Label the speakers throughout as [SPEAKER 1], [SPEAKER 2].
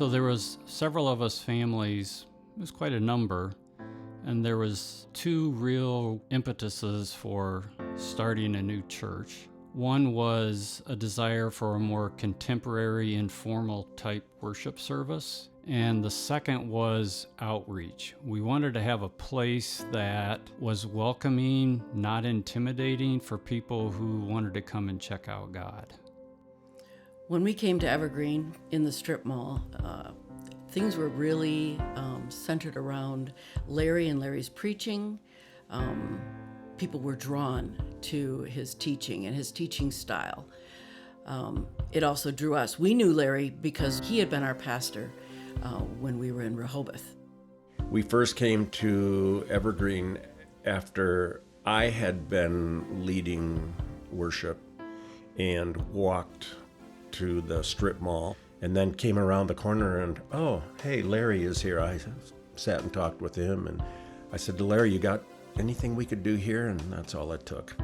[SPEAKER 1] So there was several of us families, it was quite a number, and there was two real impetuses for starting a new church. One was a desire for a more contemporary, informal type worship service. And the second was outreach. We wanted to have a place that was welcoming, not intimidating for people who wanted to come and check out God.
[SPEAKER 2] When we came to Evergreen in the strip mall, things were really centered around Larry and Larry's preaching. People were drawn to his teaching and his teaching style. It also drew us. We knew Larry because he had been our pastor when we were in Rehoboth.
[SPEAKER 3] We first came to Evergreen after I had been leading worship and walked to the strip mall and then came around the corner and, oh, hey, Larry is here. I sat and talked with him and I said to Larry, you got anything we could do here? And that's all it took.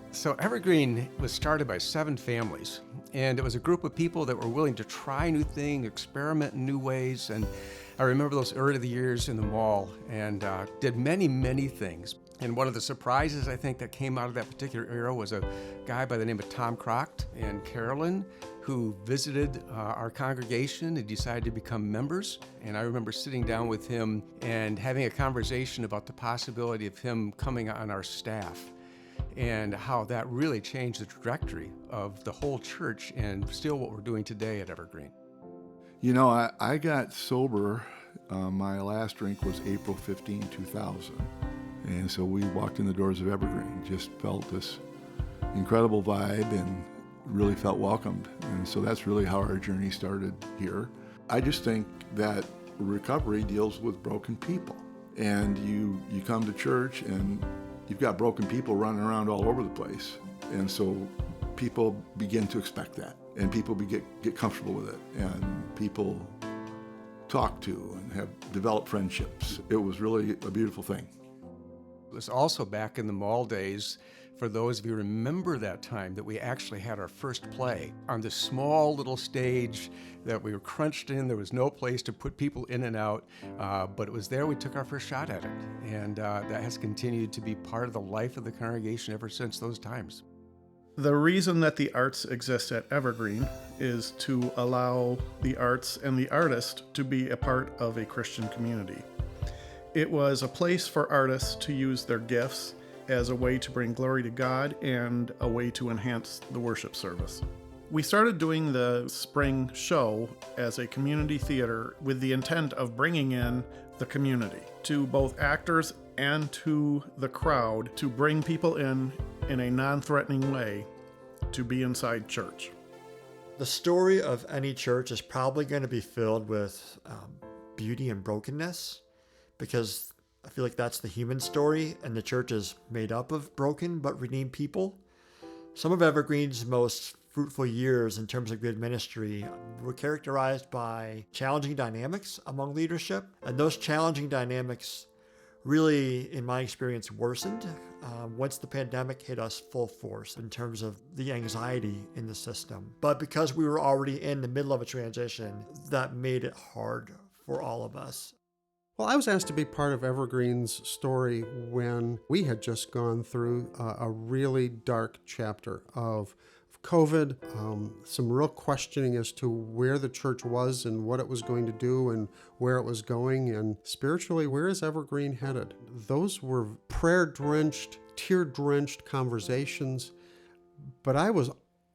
[SPEAKER 4] So Evergreen was started by 7 families, and it was a group of people that were willing to try new things, experiment in new ways. And I remember those early years in the mall and did many, many things. And one of the surprises, I think, that came out of that particular era was a guy by the name of Tom Crocht and Carolyn, who visited our congregation and decided to become members. And I remember sitting down with him and having a conversation about the possibility of him coming on our staff, and how that really changed the trajectory of the whole church and still what we're doing today at Evergreen.
[SPEAKER 5] You know, I got sober. My last drink was April 15, 2000. And so we walked in the doors of Evergreen, just felt this incredible vibe and really felt welcomed. And so that's really how our journey started here. I just think that recovery deals with broken people. And you come to church and you've got broken people running around all over the place. And so people begin to expect that, and people get comfortable with it, and people talk to and have developed friendships. It was really a beautiful thing.
[SPEAKER 4] It was also back in the mall days, for those of you who remember that time, that we actually had our first play on this small little stage that we were crunched in. There was no place to put people in and out, but it was there we took our first shot at it. And that has continued to be part of the life of the congregation ever since those times.
[SPEAKER 6] The reason that the arts exist at Evergreen is to allow the arts and the artist to be a part of a Christian community. It was a place for artists to use their gifts as a way to bring glory to God and a way to enhance the worship service. We started doing the spring show as a community theater with the intent of bringing in the community, to both actors and to the crowd, to bring people in a non-threatening way to be inside church.
[SPEAKER 7] The story of any church is probably going to be filled with beauty and brokenness, because I feel like that's the human story, and the church is made up of broken but redeemed people. Some of Evergreen's most fruitful years in terms of good ministry were characterized by challenging dynamics among leadership, and those challenging dynamics really, in my experience, worsened once the pandemic hit us full force in terms of the anxiety in the system. But because we were already in the middle of a transition, that made it hard for all of us.
[SPEAKER 8] Well, I was asked to be part of Evergreen's story when we had just gone through a really dark chapter of COVID, some real questioning as to where the church was and what it was going to do and where it was going, and spiritually, where is Evergreen headed? Those were prayer-drenched, tear-drenched conversations, but I was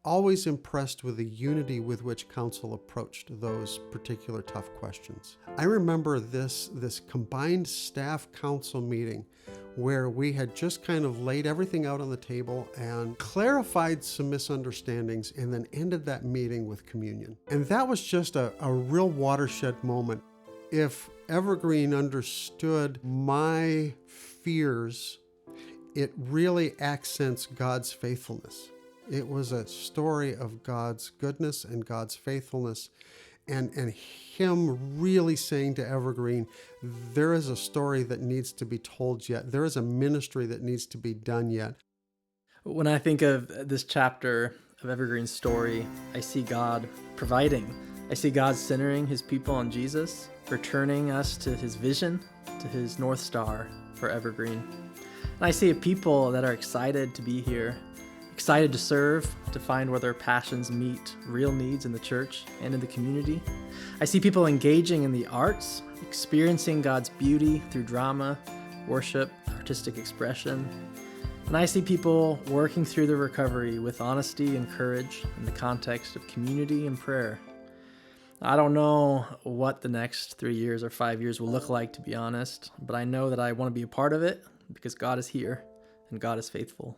[SPEAKER 8] always impressed with the unity with which council approached those particular tough questions. I remember this combined staff council meeting where we had just kind of laid everything out on the table and clarified some misunderstandings, and then ended that meeting with communion. And that was just a real watershed moment. If Evergreen understood my fears, it really accents God's faithfulness. It was a story of God's goodness and God's faithfulness, and Him really saying to Evergreen, there is a story that needs to be told yet. There is a ministry that needs to be done yet.
[SPEAKER 9] When I think of this chapter of Evergreen's story, I see God providing I see God centering his people on Jesus, returning us to his vision, to his North Star for Evergreen. And I see a people that are excited to be here, excited to serve, to find where their passions meet real needs in the church and in the community. I see people engaging in the arts, experiencing God's beauty through drama, worship, artistic expression. And I see people working through their recovery with honesty and courage in the context of community and prayer. I don't know what the next 3 years or 5 years will look like, to be honest, but I know that I want to be a part of it because God is here and God is faithful.